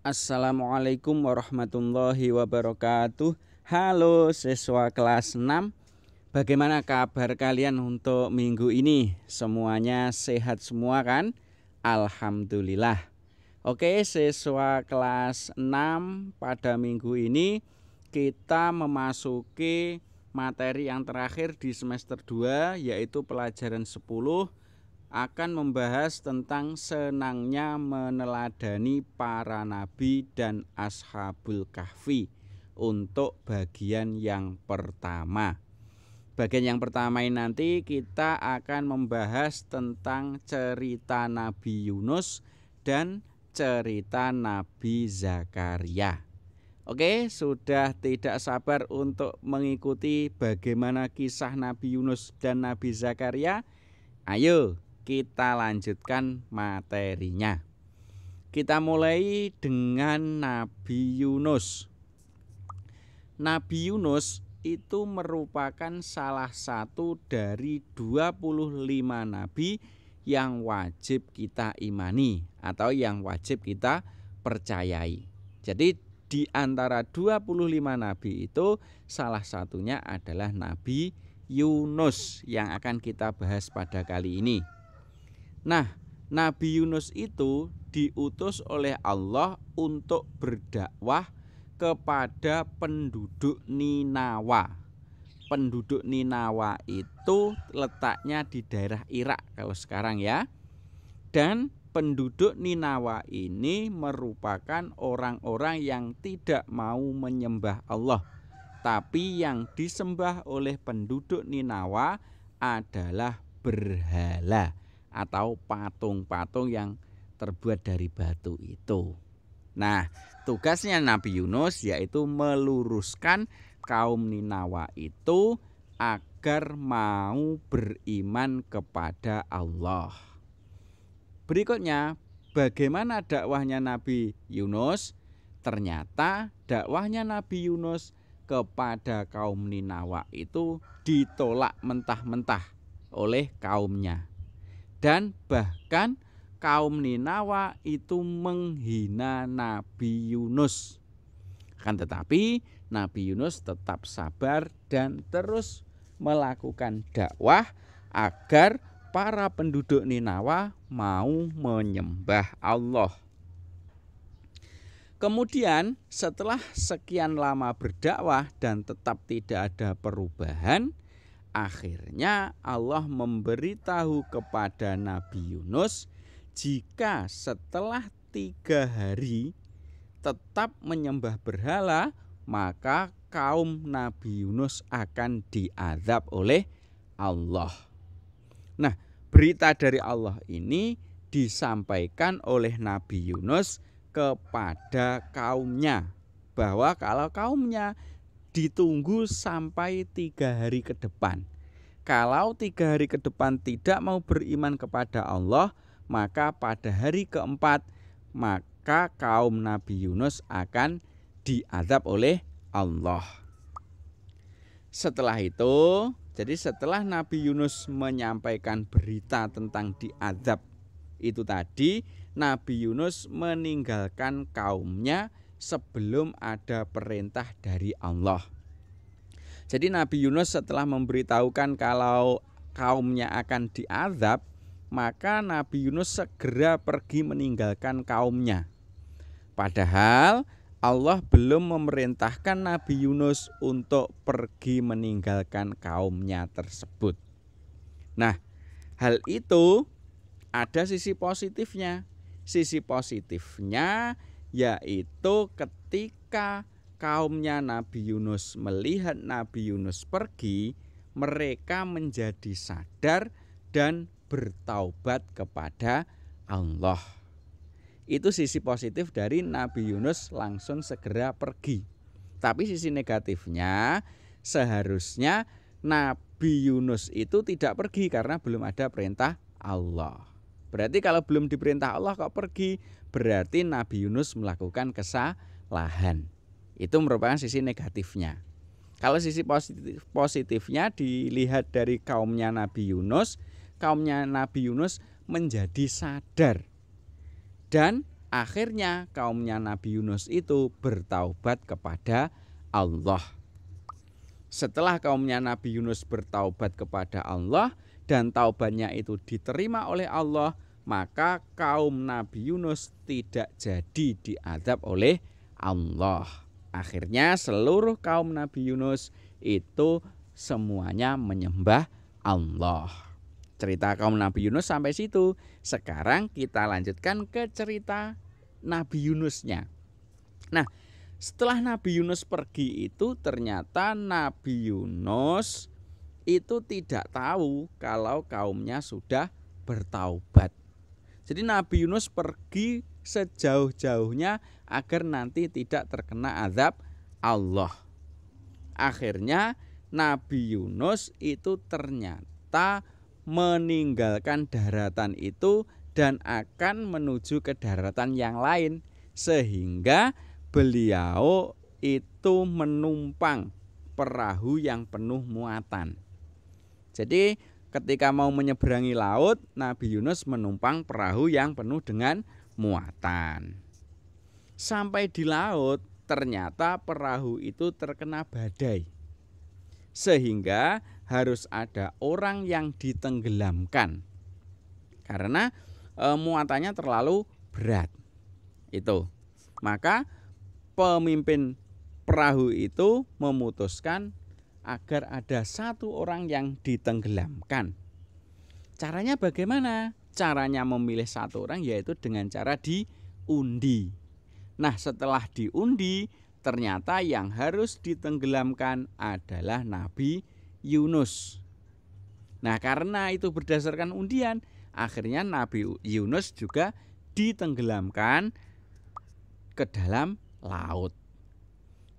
Assalamualaikum warahmatullahi wabarakatuh. Halo siswa kelas 6. Bagaimana kabar kalian untuk minggu ini? Semuanya sehat semua kan? Alhamdulillah. Oke, siswa kelas 6, pada minggu ini kita memasuki materi yang terakhir di semester 2, yaitu pelajaran 10, akan membahas tentang senangnya meneladani para nabi dan ashabul kahfi untuk bagian yang pertama. Bagian yang pertama ini nanti kita akan membahas tentang cerita Nabi Yunus dan cerita Nabi Zakaria. Oke, sudah tidak sabar untuk mengikuti bagaimana kisah Nabi Yunus dan Nabi Zakaria? Ayo kita lanjutkan materinya. Kita mulai dengan Nabi Yunus. Nabi Yunus itu merupakan salah satu dari 25 nabi yang wajib kita imani atau yang wajib kita percayai. Jadi di antara 25 nabi itu salah satunya adalah Nabi Yunus yang akan kita bahas pada kali ini. Nah, Nabi Yunus itu diutus oleh Allah untuk berdakwah kepada penduduk Ninawa. Penduduk Ninawa itu letaknya di daerah Irak kalau sekarang ya. Dan penduduk Ninawa ini merupakan orang-orang yang tidak mau menyembah Allah. Tapi yang disembah oleh penduduk Ninawa adalah berhala atau patung-patung yang terbuat dari batu itu. Nah, tugasnya Nabi Yunus yaitu meluruskan kaum Ninawa itu agar mau beriman kepada Allah. Berikutnya, bagaimana dakwahnya Nabi Yunus? Ternyata dakwahnya Nabi Yunus kepada kaum Ninawa itu ditolak mentah-mentah oleh kaumnya. Dan bahkan kaum Ninawa itu menghina Nabi Yunus. Akan tetapi Nabi Yunus tetap sabar dan terus melakukan dakwah agar para penduduk Ninawa mau menyembah Allah. Kemudian setelah sekian lama berdakwah dan tetap tidak ada perubahan, akhirnya Allah memberitahu kepada Nabi Yunus jika setelah 3 hari tetap menyembah berhala, maka kaum Nabi Yunus akan diazab oleh Allah. Nah, berita dari Allah ini disampaikan oleh Nabi Yunus kepada kaumnya, bahwa kalau kaumnya ditunggu sampai 3 hari ke depan. Kalau 3 hari ke depan tidak mau beriman kepada Allah, maka pada hari keempat maka kaum Nabi Yunus akan diazab oleh Allah. Setelah itu, jadi setelah Nabi Yunus menyampaikan berita tentang diazab itu tadi, Nabi Yunus meninggalkan kaumnya sebelum ada perintah dari Allah. Jadi Nabi Yunus setelah memberitahukan kalau kaumnya akan diazab, maka Nabi Yunus segera pergi meninggalkan kaumnya. Padahal Allah belum memerintahkan Nabi Yunus untuk pergi meninggalkan kaumnya tersebut. Nah, hal itu ada sisi positifnya. Sisi positifnya yaitu ketika kaumnya Nabi Yunus melihat Nabi Yunus pergi, mereka menjadi sadar dan bertaubat kepada Allah. Itu sisi positif dari Nabi Yunus langsung segera pergi. Tapi sisi negatifnya, seharusnya Nabi Yunus itu tidak pergi karena belum ada perintah Allah. Berarti kalau belum diperintah Allah kok pergi, berarti Nabi Yunus melakukan kesalahan. Itu merupakan sisi negatifnya. Kalau sisi positifnya dilihat dari kaumnya Nabi Yunus, kaumnya Nabi Yunus menjadi sadar dan Akhirnya kaumnya Nabi Yunus itu bertaubat kepada Allah. Setelah kaumnya Nabi Yunus bertaubat kepada Allah dan taubatnya itu diterima oleh Allah, maka kaum Nabi Yunus tidak jadi diazab oleh Allah. Akhirnya seluruh kaum Nabi Yunus itu semuanya menyembah Allah. Cerita kaum Nabi Yunus sampai situ. Sekarang kita lanjutkan ke cerita Nabi Yunusnya. Nah, setelah Nabi Yunus pergi itu ternyata Nabi Yunus itu tidak tahu kalau kaumnya sudah bertaubat. Jadi Nabi Yunus pergi sejauh-jauhnya agar nanti tidak terkena azab Allah. Akhirnya Nabi Yunus itu ternyata meninggalkan daratan itu dan akan menuju ke daratan yang lain, sehingga beliau itu menumpang perahu yang penuh muatan. Jadi ketika mau menyeberangi laut, Nabi Yunus menumpang perahu yang penuh dengan muatan. Sampai di laut, ternyata perahu itu terkena badai, sehingga harus ada orang yang ditenggelamkan karena muatannya terlalu berat. Itu. Maka pemimpin perahu itu memutuskan agar ada satu orang yang ditenggelamkan. Caranya bagaimana? Caranya memilih satu orang yaitu dengan cara diundi. Nah, setelah diundi, ternyata yang harus ditenggelamkan adalah Nabi Yunus. Nah, karena itu berdasarkan undian, akhirnya Nabi Yunus juga ditenggelamkan ke dalam laut.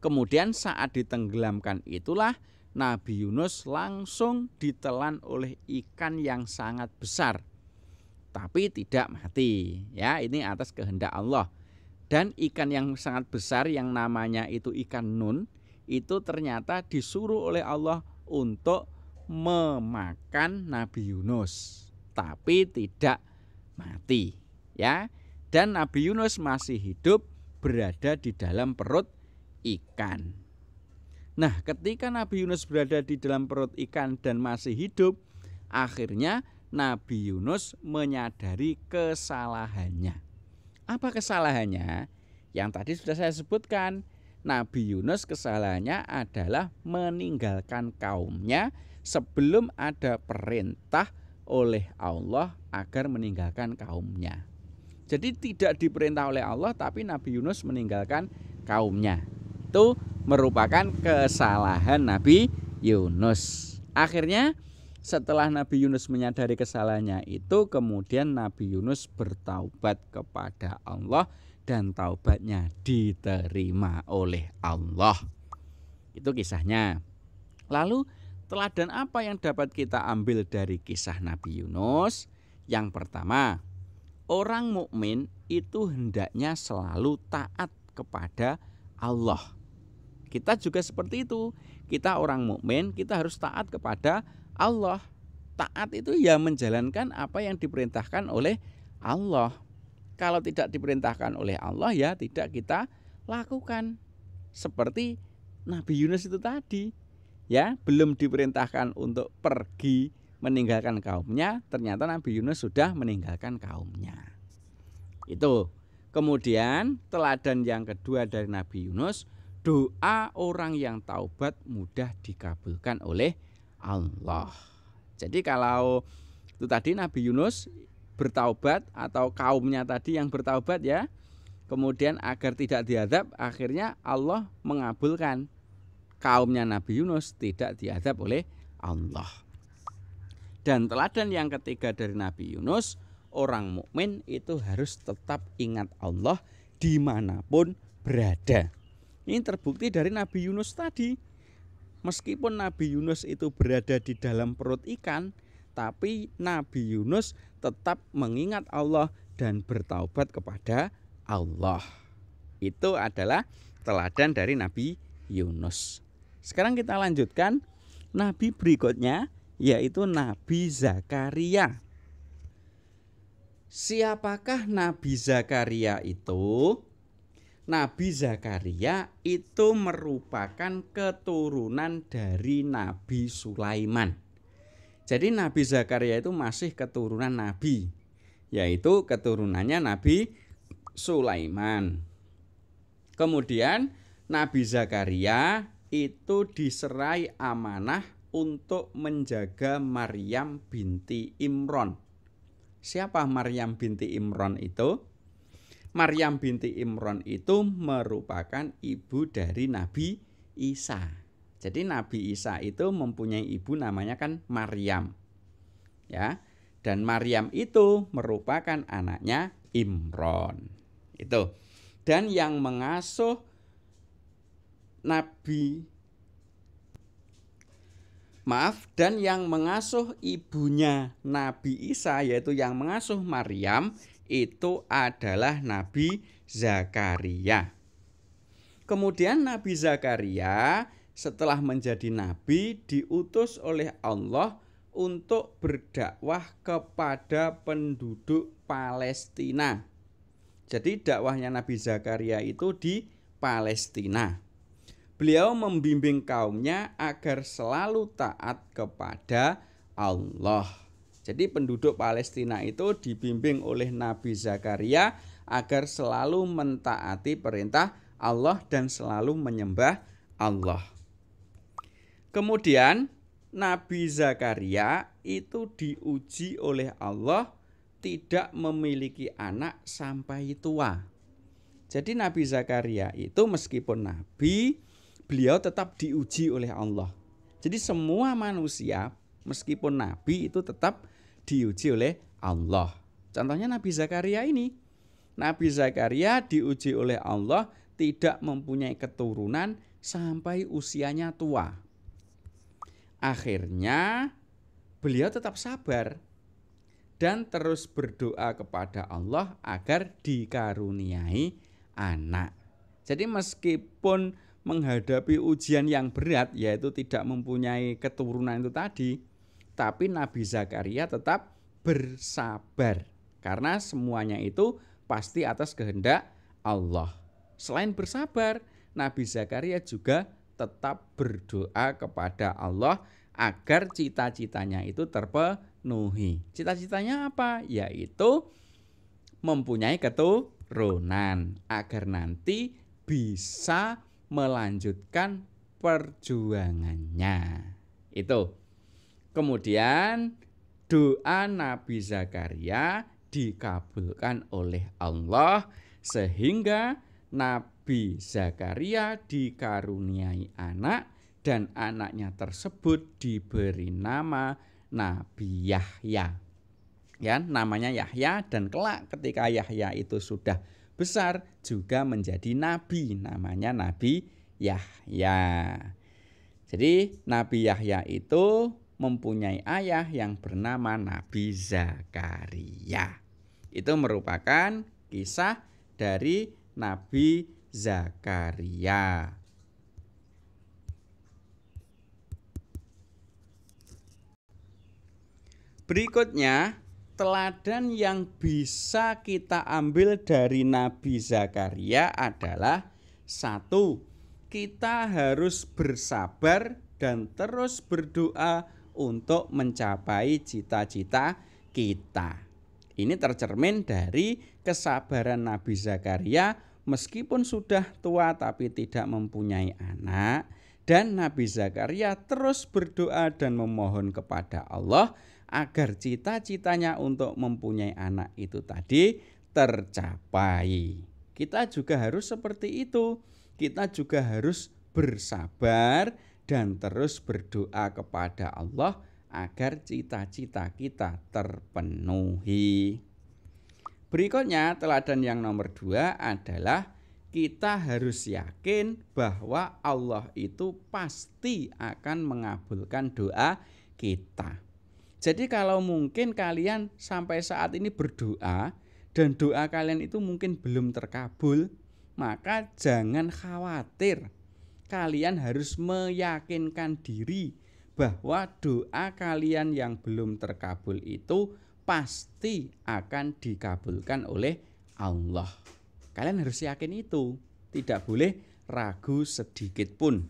Kemudian saat ditenggelamkan itulah Nabi Yunus langsung ditelan oleh ikan yang sangat besar, tapi tidak mati. Ya, ini atas kehendak Allah. Dan ikan yang sangat besar yang namanya itu ikan nun, itu ternyata disuruh oleh Allah untuk memakan Nabi Yunus, tapi tidak mati. Ya, dan Nabi Yunus masih hidup berada di dalam perut ikan. Nah, ketika Nabi Yunus berada di dalam perut ikan dan masih hidup, akhirnya Nabi Yunus menyadari kesalahannya. Apa kesalahannya? Yang tadi sudah saya sebutkan. Nabi Yunus kesalahannya adalah meninggalkan kaumnya sebelum ada perintah oleh Allah agar meninggalkan kaumnya. Jadi tidak diperintah oleh Allah, tapi Nabi Yunus meninggalkan kaumnya. Itu merupakan kesalahan Nabi Yunus. Akhirnya setelah Nabi Yunus menyadari kesalahannya itu, kemudian Nabi Yunus bertaubat kepada Allah dan taubatnya diterima oleh Allah. Itu kisahnya. Lalu teladan apa yang dapat kita ambil dari kisah Nabi Yunus? Yang pertama, orang mukmin itu hendaknya selalu taat kepada Allah. Kita juga seperti itu. Kita orang mukmin, kita harus taat kepada Allah. Taat itu ya menjalankan apa yang diperintahkan oleh Allah. Kalau tidak diperintahkan oleh Allah ya tidak kita lakukan. Seperti Nabi Yunus itu tadi. Ya, belum diperintahkan untuk pergi meninggalkan kaumnya, ternyata Nabi Yunus sudah meninggalkan kaumnya. Itu. Kemudian teladan yang kedua dari Nabi Yunus, doa orang yang taubat mudah dikabulkan oleh Allah. Jadi kalau itu tadi Nabi Yunus bertaubat atau kaumnya tadi yang bertaubat ya, kemudian agar tidak diazab, akhirnya Allah mengabulkan. Kaumnya Nabi Yunus tidak diazab oleh Allah. Dan teladan yang ketiga dari Nabi Yunus, orang mukmin itu harus tetap ingat Allah dimanapun berada. Ini terbukti dari Nabi Yunus tadi. Meskipun Nabi Yunus itu berada di dalam perut ikan, tapi Nabi Yunus tetap mengingat Allah dan bertaubat kepada Allah. Itu adalah teladan dari Nabi Yunus. Sekarang kita lanjutkan Nabi berikutnya, yaitu Nabi Zakaria. Siapakah Nabi Zakaria itu? Nabi Zakaria itu merupakan keturunan dari Nabi Sulaiman. Jadi Nabi Zakaria itu masih keturunan Nabi, yaitu keturunannya Nabi Sulaiman. Kemudian Nabi Zakaria itu diserai amanah untuk menjaga Maryam binti Imron. Siapa Maryam binti Imron itu? Maryam binti Imron itu merupakan ibu dari Nabi Isa. Jadi Nabi Isa itu mempunyai ibu namanya kan Maryam. Ya. Dan Maryam itu merupakan anaknya Imron. Itu. Dan yang mengasuh dan yang mengasuh ibunya Nabi Isa, yaitu yang mengasuh Maryam, itu adalah Nabi Zakaria. Kemudian Nabi Zakaria setelah menjadi nabi diutus oleh Allah untuk berdakwah kepada penduduk Palestina. Jadi dakwahnya Nabi Zakaria itu di Palestina. Beliau membimbing kaumnya agar selalu taat kepada Allah. Jadi penduduk Palestina itu dibimbing oleh Nabi Zakaria agar selalu mentaati perintah Allah dan selalu menyembah Allah. Kemudian Nabi Zakaria itu diuji oleh Allah tidak memiliki anak sampai tua. Jadi Nabi Zakaria itu meskipun nabi, beliau tetap diuji oleh Allah. Jadi semua manusia meskipun nabi itu tetap diuji oleh Allah. Contohnya Nabi Zakaria ini. Nabi Zakaria diuji oleh Allah tidak mempunyai keturunan sampai usianya tua. Akhirnya beliau tetap sabar dan terus berdoa kepada Allah agar dikaruniai anak. Jadi meskipun menghadapi ujian yang berat, yaitu tidak mempunyai keturunan itu tadi, tapi Nabi Zakaria tetap bersabar karena semuanya itu pasti atas kehendak Allah. Selain bersabar, Nabi Zakaria juga tetap berdoa kepada Allah agar cita-citanya itu terpenuhi. Cita-citanya apa? Yaitu mempunyai keturunan agar nanti bisa melanjutkan perjuangannya. Itu. Kemudian doa Nabi Zakaria dikabulkan oleh Allah sehingga Nabi Zakaria dikaruniai anak dan anaknya tersebut diberi nama Nabi Yahya. Ya, namanya Yahya dan kelak ketika Yahya itu sudah besar juga menjadi nabi, namanya Nabi Yahya. Jadi Nabi Yahya itu mempunyai ayah yang bernama Nabi Zakaria. Itu merupakan kisah dari Nabi Zakaria. Berikutnya, teladan yang bisa kita ambil dari Nabi Zakaria adalah 1. Kita harus bersabar dan terus berdoa untuk mencapai cita-cita kita. Ini tercermin dari kesabaran Nabi Zakaria meskipun sudah tua tapi tidak mempunyai anak, dan Nabi Zakaria terus berdoa dan memohon kepada Allah agar cita-citanya untuk mempunyai anak itu tadi tercapai. Kita juga harus seperti itu. Kita juga harus bersabar dan terus berdoa kepada Allah agar cita-cita kita terpenuhi. Berikutnya, teladan yang nomor 2 adalah kita harus yakin bahwa Allah itu pasti akan mengabulkan doa kita. Jadi kalau mungkin kalian sampai saat ini berdoa dan doa kalian itu mungkin belum terkabul, maka jangan khawatir. Kalian harus meyakinkan diri bahwa doa kalian yang belum terkabul itu pasti akan dikabulkan oleh Allah. Kalian harus yakin itu, tidak boleh ragu sedikit pun.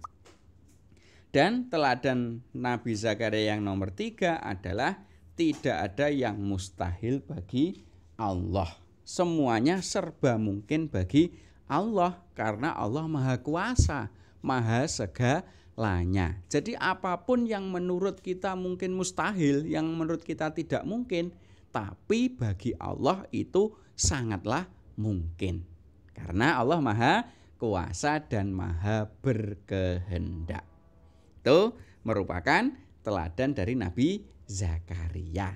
Dan teladan Nabi Zakaria yang nomor 3 adalah tidak ada yang mustahil bagi Allah. Semuanya serba mungkin bagi Allah karena Allah Maha Kuasa, Maha segalanya. Jadi apapun yang menurut kita mungkin mustahil, yang menurut kita tidak mungkin, tapi bagi Allah itu sangatlah mungkin. Karena Allah Maha Kuasa dan Maha berkehendak. Itu merupakan teladan dari Nabi Zakaria.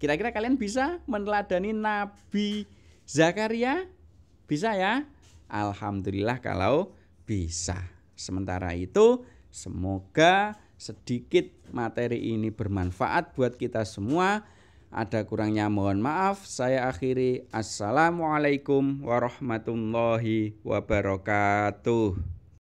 Kira-kira kalian bisa meneladani Nabi Zakaria? Bisa ya? Alhamdulillah kalau bisa. Sementara itu, semoga sedikit materi ini bermanfaat buat kita semua. Ada kurangnya mohon maaf. Saya akhiri. Assalamualaikum warahmatullahi wabarakatuh.